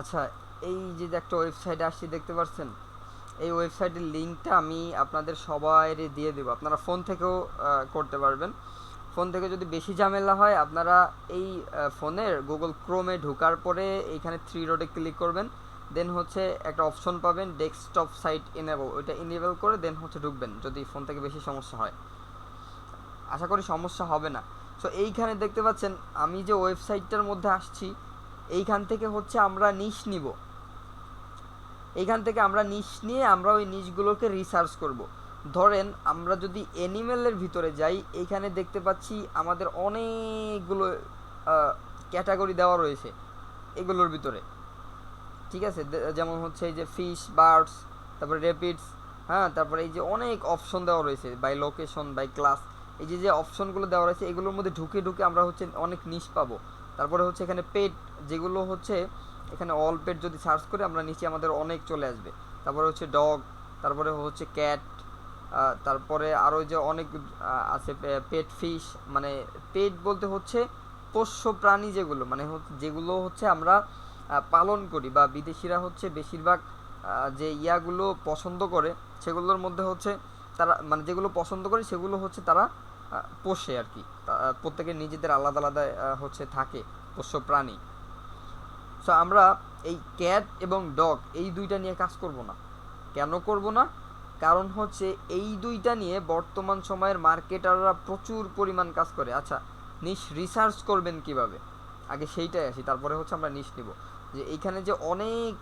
আচ্ছা, এই যে একটা ওয়েবসাইটে আসছি দেখতে পাচ্ছেন, এই ওয়েবসাইটের লিঙ্কটা আমি আপনাদের সবাইরে দিয়ে দেবো, আপনারা ফোন থেকেও করতে পারবেন। ফোন থেকে যদি বেশি ঝামেলা হয়, আপনারা এই ফোনের গুগল ক্রোমে ঢোকার পরে এইখানে থ্রি ডটে ক্লিক করবেন, দেন হচ্ছে একটা অপশন পাবেন ডেস্কটপ সাইট এনেবল, ওইটা এনেবল করে দেন হচ্ছে ঢুকবেন যদি ফোন থেকে বেশি সমস্যা হয়। আশা করি সমস্যা হবে না। সো এইখানে দেখতে পাচ্ছেন আমি যে ওয়েবসাইটটার মধ্যে আসছি, এইখান থেকে হচ্ছে আমরা নিশ নিব। এইখান থেকে আমরা নিশ নিয়ে আমরা ওই নিশগুলোকে রিসার্চ করব। ধরেন আমরা যদি অ্যানিমেলের ভিতরে যাই, এইখানে দেখতে পাচ্ছি আমাদের অনেকগুলো ক্যাটাগরি দেওয়া রয়েছে এগুলোর ভিতরে। ঠিক আছে, যেমন হচ্ছে এই যে ফিশ, বার্ডস, তারপরে রেপিডস, হ্যাঁ, তারপরে এই যে অনেক অপশন দেওয়া রয়েছে বাই লোকেশন, বাই ক্লাস। এই যে যে অপশনগুলো দেওয়া রয়েছে এগুলোর মধ্যে ঢুকে ঢুকে আমরা হচ্ছে অনেক নিশ পাবো। তারপরে হচ্ছে এখানে পেট, যেগুলো হচ্ছে এখানে অল পেট যদি সার্চ করে আমরা নিচে আমাদের অনেক চলে আসবে। তারপরে হচ্ছে ডগ, তারপরে হচ্ছে ক্যাট, তারপরে আরও যে অনেক আছে পেট ফিশ, মানে পেট বলতে হচ্ছে পোষ্য প্রাণী, যেগুলো মানে যেগুলো হচ্ছে আমরা পালন করি, বা বিদেশিরা হচ্ছে বেশিরভাগ যে ইয়াগুলো পছন্দ করে সেগুলোর মধ্যে হচ্ছে তারা, মানে যেগুলো পছন্দ করে সেগুলো হচ্ছে তারা পোষে আর কি। প্রত্যেকের নিজেদের আলাদা আলাদা হচ্ছে থাকে পোষ্য প্রাণী। সো আমরা এই ক্যাট এবং ডগ এই দুইটা নিয়ে কাজ করব না। কেন করব না? কারণ হচ্ছে এই দুইটা নিয়ে বর্তমান সময়ের মার্কেটাররা প্রচুর পরিমাণ কাজ করে। আচ্ছা, নিশ রিসার্চ করবেন কিভাবে, আগে সেইটাই আসি, তারপরে হচ্ছে আমরা নিশ নিব। যে এইখানে যে অনেক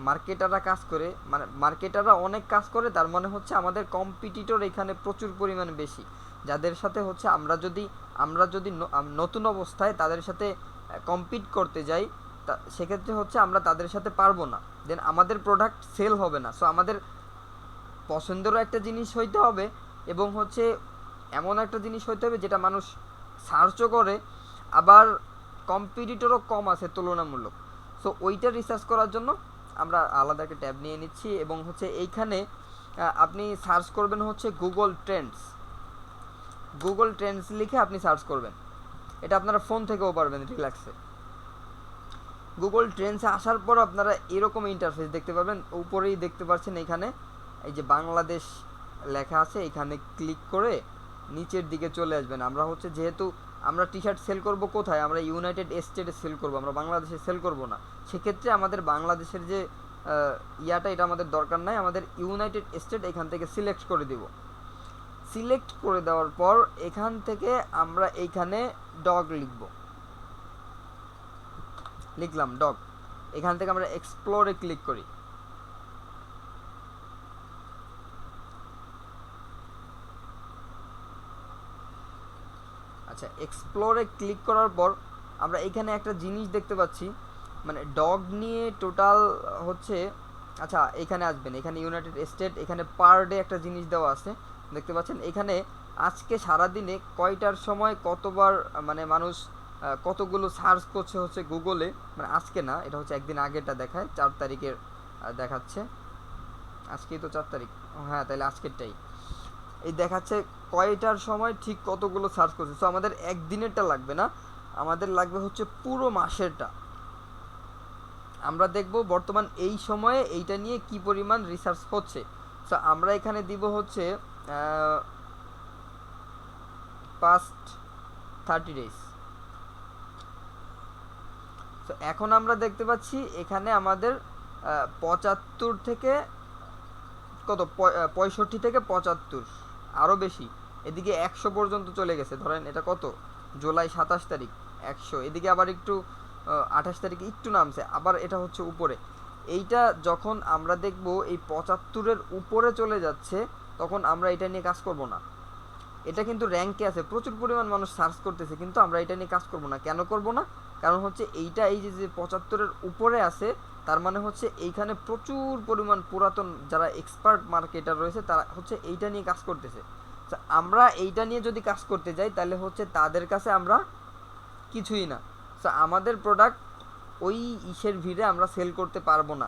মার্কেটাররা কাজ করে, মানে মার্কেটাররা অনেক কাজ করে, তার মানে হচ্ছে আমাদের কম্পিটিটর এখানে প্রচুর পরিমাণে বেশি, যাদের সাথে হচ্ছে আমরা যদি নতুন অবস্থায় তাদের সাথে কম্পিট করতে যাই, সেক্ষেত্রে হচ্ছে আমরা তাদের সাথে পারবো না, দেন আমাদের প্রোডাক্ট সেল হবে না। সো আমাদের পছন্দেরও একটা জিনিস হইতে হবে, এবং হচ্ছে এমন একটা জিনিস হইতে হবে যেটা মানুষ সার্চও করে, আবার কম্পিটিটরও কম আছে তুলনামূলক। সো ওইটা রিসার্চ করার জন্য আমরা আলাদা একটা ট্যাব নিয়ে নিচ্ছি, এবং হচ্ছে এইখানে আপনি সার্চ করবেন হচ্ছে গুগল ট্রেন্ডস। গুগল ট্রেন্ডস লিখে আপনি সার্চ করবেন, এটা আপনারা ফোন থেকেও পারবেন রিল্যাক্সে। গুগল ট্রেন্ডসে আসার পর আপনারা এরকম ইন্টারফেস দেখতে পাবেন, উপরেই দেখতে পাচ্ছেন এখানে এই যে বাংলাদেশ লেখা আছে, এখানে ক্লিক করে নিচের দিকে চলে আসবেন। আমরা হচ্ছে যেহেতু আমরা টি শার্ট সেল করব কোথায়, আমরা ইউনাইটেড স্টেটে সেল করব, আমরা বাংলাদেশে সেল করব না। সেক্ষেত্রে আমাদের বাংলাদেশের যে ইয়াটা, এটা আমাদের দরকার নাই, আমাদের ইউনাইটেড স্টেট এখান থেকে সিলেক্ট করে দিব। সিলেক্ট করে দেওয়ার পর এখান থেকে আমরা এইখানে ডগ লিখলাম ডগ। এখান থেকে আমরা এক্সপ্লোরে ক্লিক করি। আচ্ছা, এক্সপ্লোরে ক্লিক করার পর আমরা এখানে একটা জিনিস দেখতে পাচ্ছি, মানে ডগ নিয়ে টোটাল হচ্ছে, আচ্ছা এখানে আসবেন, এখানে ইউনাইটেড স্টেট, এখানে পার ডে একটা জিনিস দেওয়া আছে দেখতে পাচ্ছেন। এখানে আজকে সারাদিনে কয়টার সময় কতবার মানে মানুষ কতগুলো সার্চ করছে হচ্ছে গুগলে, মানে আজকে না, এটা হচ্ছে একদিন আগেরটা দেখায়, 4 তারিখের দেখাচ্ছে। আজকেই তো 4 তারিখ, হ্যাঁ তাহলে আজকেরটাই এই দেখাচ্ছে কয়টার সময় ঠিক কতগুলো সার্চ করছে। সো আমাদের একদিনেরটা লাগবে না, আমাদের লাগবে হচ্ছে পুরো মাসেরটা। আমরা দেখব বর্তমান এই সময়ে এইটা নিয়ে কি পরিমাণ রিসার্চ হচ্ছে। সো আমরা এখানে দিব হচ্ছে পাস্ট 30 days। তো এখন আমরা দেখতে পাচ্ছি এখানে আমাদের 75 থেকে কত 65 থেকে 75, আরও বেশি, এদিকে 100 পর্যন্ত চলে গেছে। ধরেন এটা কত, জুলাই 27 তারিখ, 100, এদিকে আবার একটু 28 তারিখে একটু নামছে, আবার এটা হচ্ছে উপরে। এইটা যখন আমরা দেখব এই 75-এর উপরে চলে যাচ্ছে, তখন আমরা এটা নিয়ে কাজ করব না। এটা কিন্তু র্যাঙ্কে আছে, প্রচুর পরিমাণ মানুষ সার্চ করতেছে, কিন্তু আমরা এটা নিয়ে কাজ করব না। কেন করব না? কারণ হচ্ছে এইটা এই যে 75-এর উপরে আছে, তার মানে হচ্ছে এইখানে প্রচুর পরিমাণ পুরাতন যারা এক্সপার্ট মার্কেটার রয়েছে, তারা হচ্ছে এইটা নিয়ে কাজ করতেছে। আমরা এইটা নিয়ে যদি কাজ করতে যাই, তাহলে হচ্ছে তাদের কাছে আমরা কিছুই না। আমাদের প্রোডাক্ট ওই ইসের ভিড়ে আমরা সেল করতে পারবো না।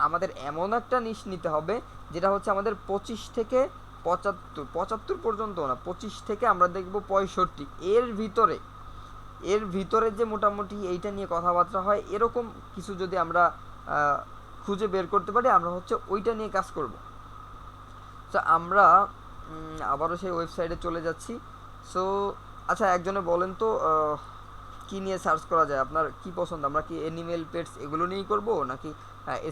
আমাদের এমন একটা নিশ নিতে হবে যেটা হচ্ছে আমাদের 25 থেকে 75 পর্যন্ত না, 25 থেকে আমরা দেখব 65, এর ভিতরে এর ভিতরে যে মোটামুটি এইটা নিয়ে কথাবার্তা হয় এরকম কিছু যদি আমরা খুঁজে বের করতে পারি, আমরা হচ্ছে ওইটা নিয়ে কাজ করব। তো আমরা আবারও সেই ওয়েবসাইটে চলে যাচ্ছি। সো আচ্ছা, একজনে বলেন তো কি নিয়ে সার্চ করা যায়, আপনার কি পছন্দ? আমরা কি অ্যানিমেল, পেটস এগুলো নিয়েই করব, নাকি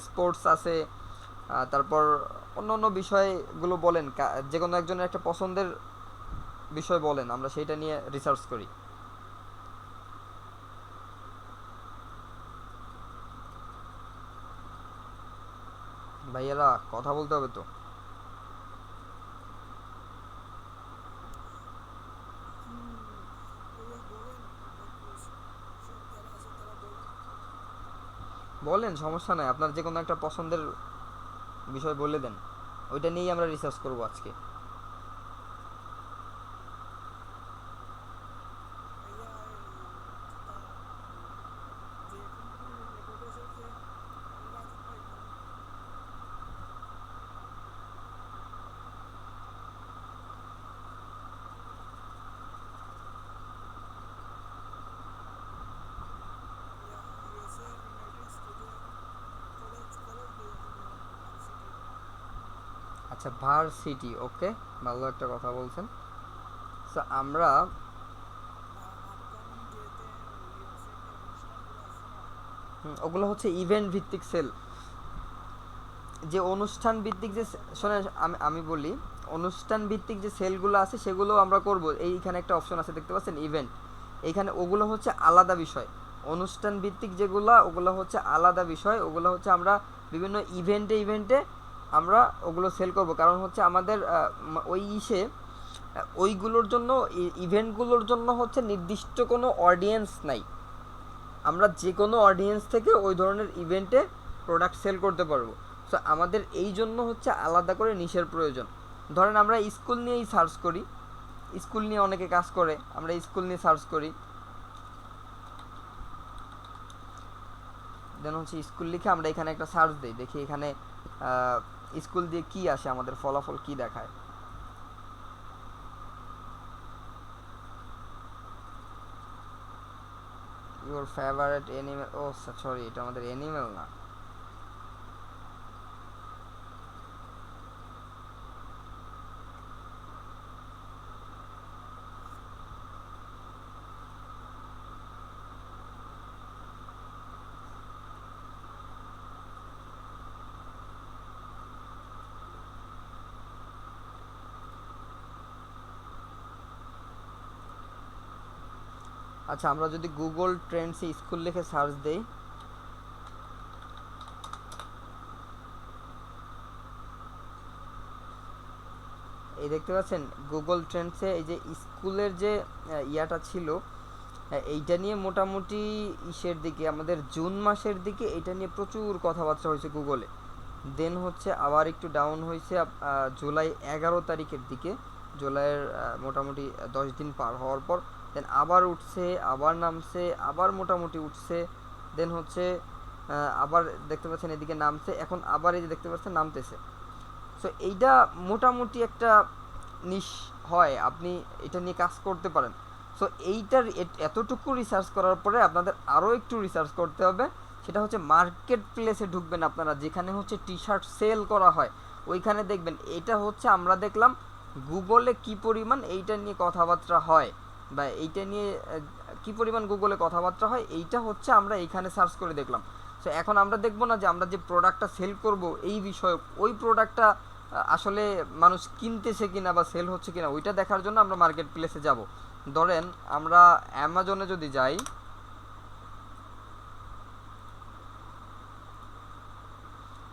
স্পোর্টস আছে, তারপর অন্য অন্য বিষয়গুলো বলেন, যে কোনো একজনের একটা পছন্দের বিষয় বলেন, আমরা সেইটা নিয়ে রিসার্চ করি। ভাইয়েরা কথা বলতে হবে তো। বলেন, সমস্যা নাই, আপনার যে কোনো একটা পছন্দের বিষয় বলে দেন, ওইটা নিয়েই আমরা রিসার্চ করব আজকে। আচ্ছা, ভার্সিটি, ওকে, ভালো একটা কথা বলছেন। সো আমরা ওগুলো হচ্ছে ইভেন্ট ভিত্তিক সেল, যে অনুষ্ঠান ভিত্তিক যে শোনেন, আমি আমি বলি, অনুষ্ঠান ভিত্তিক যে সেলগুলো আছে সেগুলো আমরা করব। এইখানে একটা অপশন আছে দেখতে পাচ্ছেন, ইভেন্ট। এইখানে ওগুলো হচ্ছে আলাদা বিষয়। অনুষ্ঠান ভিত্তিক যেগুলো, ওগুলো হচ্ছে আলাদা বিষয়, ওগুলো হচ্ছে আমরা বিভিন্ন ইভেন্টে ইভেন্টে আমরা ওগুলো সেল করব। কারণ হচ্ছে আমাদের ওই ওইগুলোর জন্য, ইভেন্টগুলোর জন্য হচ্ছে নির্দিষ্ট কোনো অডিয়েন্স নাই। আমরা যে কোনো অডিয়েন্স থেকে ওই ধরনের ইভেন্টে প্রোডাক্ট সেল করতে পারবো। সো আমাদের এই জন্য হচ্ছে আলাদা করে নিশের প্রয়োজন। ধরেন আমরা স্কুল নিয়েই সার্চ করি, স্কুল নিয়ে অনেকে কাজ করে, আমরা স্কুল নিয়ে সার্চ করি, দেন হচ্ছে স্কুল লিখে আমরা এখানে একটা সার্চ দিই, দেখি এখানে স্কুল দিয়ে কি আসে, আমাদের ফলাফল কি দেখায়। Your favourite animal, oh sorry, এটা আমাদের অ্যানিমেল না। আচ্ছা, আমরা যদি গুগল ট্রেন্ডসে স্কুল লিখে সার্চ দেই, এই দেখতে পাচ্ছেন গুগল ট্রেন্ডসে এই যে স্কুলের যে ইয়াটা ছিল, এইটা নিয়ে মোটামুটি ইসের দিকে, আমাদের জুন মাসের দিকে এইটা নিয়ে প্রচুর কথাবার্তা হয়েছে গুগলে। দেন হচ্ছে আবার একটু ডাউন হয়েছে জুলাই 11 তারিখের দিকে, জুলাইয়ের মোটামুটি 10 দিন পার হওয়ার পর। দেন আবার উঠছে, আবার নামছে, আবার মোটামুটি উঠছে। দেন হচ্ছে আবার দেখতে পাচ্ছেন এদিকে নামছে, এখন আবার এই যে দেখতে পাচ্ছেন নামতেছে। সো এইটা মোটামুটি একটা নিশ হয়, আপনি এটা নিয়ে কাজ করতে পারেন। সো এইটার এতটুকু রিসার্চ করার পরে আপনাদের আরও একটু রিসার্চ করতে হবে। সেটা হচ্ছে মার্কেট প্লেসে ঢুকবেন আপনারা, যেখানে হচ্ছে টি শার্ট সেল করা হয়, ওইখানে দেখবেন। এটা হচ্ছে আমরা দেখলাম গুগলে কি পরিমাণ এইটা নিয়ে কথাবার্তা হয়, বা এইটা নিয়ে কি পরিমাণ গুগলে কথাবার্তা হয়, এইটা হচ্ছে আমরা এইখানে সার্চ করে দেখলাম। সো এখন আমরা দেখবো না যে আমরা যে প্রোডাক্টটা সেল করব এই বিষয়ে, ওই প্রোডাক্টটা আসলে মানুষ কিনতেছে কিনা বা সেল হচ্ছে কিনা, ওইটা দেখার জন্য আমরা মার্কেট প্লেসে যাব। ধরেন আমরা অ্যামাজনে যদি যাই,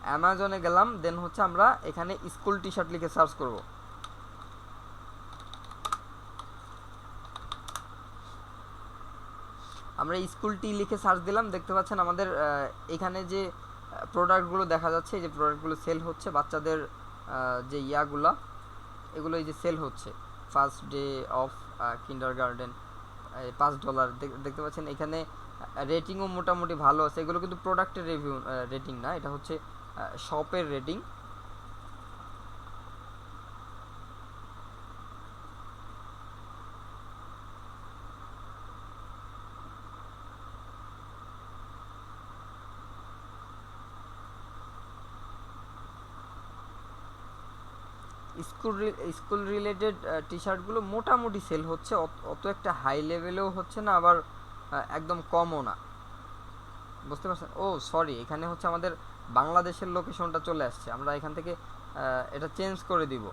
অ্যামাজনে গেলাম, দেন হচ্ছে আমরা এখানে স্কুল টি শার্ট লিখে সার্চ করব। আমরা স্কুল টি লিখে সার্চ দিলাম, দেখতে পাচ্ছেন আমাদের এখানে যে প্রোডাক্টগুলো দেখা যাচ্ছে, এই যে প্রোডাক্টগুলো সেল হচ্ছে, বাচ্চাদের যে ইয়াগুলা, এগুলো এই যে সেল হচ্ছে। First day of kinder garden, $5 দেখতে পাচ্ছেন এখানে। রেটিংও মোটামুটি ভালো আছে, এগুলো কিন্তু প্রোডাক্টের রিভিউ, রেটিং না, এটা হচ্ছে শপের রেটিং। স্কুল রিলেটেড টি শার্টগুলো মোটামুটি সেল হচ্ছে, অত একটা হাই লেভেলেও হচ্ছে না, আবার একদম কমও না। বুঝতে পারছেন? ও সরি, এখানে হচ্ছে আমাদের বাংলাদেশের লোকেশনটা চলে আসছে, আমরা এখান থেকে এটা চেঞ্জ করে দিব।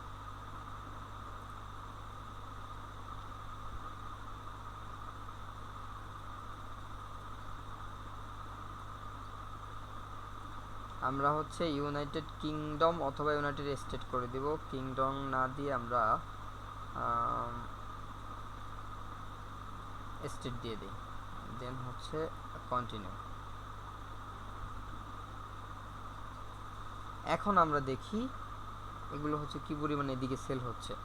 আমরা হচ্ছে ইউনাইটেড কিংডম অথবা ইউনাইটেড স্টেট করে দিব, কিংডম না দিয়ে আমরা স্টেট দিয়ে দিই, দেন হচ্ছে কন্টিনিউ। এখন আমরা দেখি এগুলো হচ্ছে কি পরিমাণে এদিকে সেল হচ্ছে।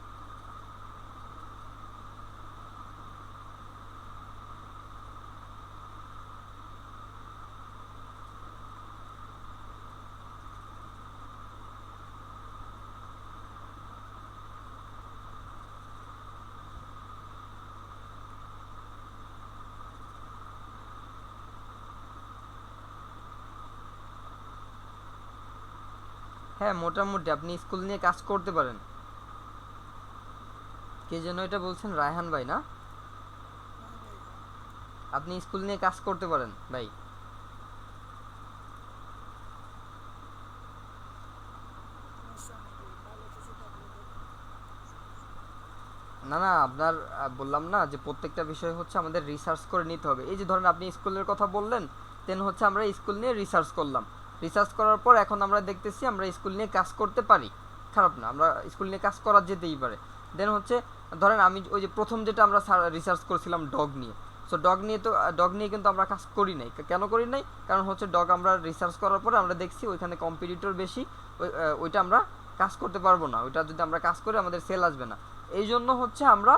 হ্যাঁ, মোটামুটি আপনি স্কুল নিয়ে কাজ করতে পারেন। কে যেন এটা বলছেন, রায়হান ভাই না? আপনি স্কুল নিয়ে কাজ করতে পারেন ভাই। না না, আপনার বললাম না যে প্রত্যেকটা বিষয় হচ্ছে আমাদের রিসার্চ করে নিতে হবে। এই যে ধরেন আপনি স্কুলের কথা বললেন, দেন হচ্ছে আমরা স্কুল নিয়ে রিসার্চ করলাম, রিসার্চ করার পর এখন আমরা দেখতেছি আমরা স্কুল নিয়ে কাজ করতে পারি, খারাপ না, আমরা স্কুল নিয়ে কাজ করা যেতেই পারে। দেন হচ্ছে ধরেন আমি ওই যে প্রথম যেটা আমরা রিসার্চ করছিলাম ডগ নিয়ে, সো ডগ নিয়ে তো ডগ নিয়ে কিন্তু আমরা কাজ করি নাই। কেন করি নাই? কারণ হচ্ছে ডগ আমরা রিসার্চ করার পরে আমরা দেখছি ওইখানে কম্পিটিটর বেশি, ওইটা আমরা কাজ করতে পারবো না, ওইটা যদি আমরা কাজ করি আমাদের সেল আসবে না। এই জন্য হচ্ছে আমরা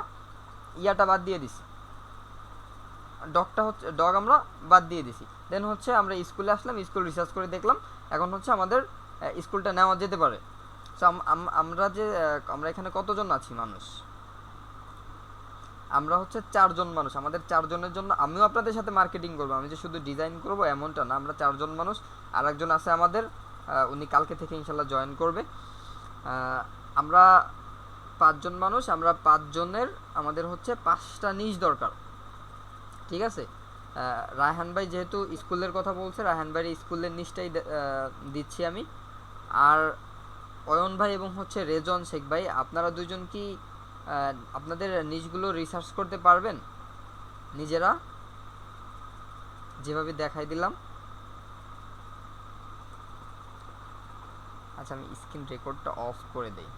ইয়াটা বাদ দিয়ে দিছি, ডগটা হচ্ছে ডগ আমরা বাদ দিয়ে দিছি। দেন হচ্ছে আমরা স্কুলে আসলাম, স্কুল রিসার্চ করে দেখলাম এখন হচ্ছে আমাদের স্কুলটা নেওয়া যেতে পারে। সো আমরা যে আমরা এখানে কতজন আছি মানুষ, আমরা হচ্ছে 4 জন মানুষ। আমাদের 4 জনের জন্য আমিও আপনাদের সাথে মার্কেটিং করবো, আমি যে শুধু ডিজাইন করব এমনটা না, আমরা 4 জন মানুষ। আর একজন আছে আমাদের, উনি কালকে থেকে ইনশাল্লাহ জয়েন করবে। আমরা 5 জন মানুষ, আমরা 5 জনের আমাদের হচ্ছে 5টা নিশ দরকার, ঠিক আছে? রায়হান ভাই যেহেতু স্কুলের কথা বলছে, রায়হান ভাইয়ের স্কুলের নিশটাই দিচ্ছি আমি। আর অয়ন ভাই এবং হচ্ছে রেজন শেখ ভাই, আপনারা দুজন কি আপনাদের নিশগুলো রিসার্চ করতে পারবেন নিজেরা, যেভাবে দেখাই দিলাম? আচ্ছা, আমি স্ক্রিন রেকর্ডটা অফ করে দেই।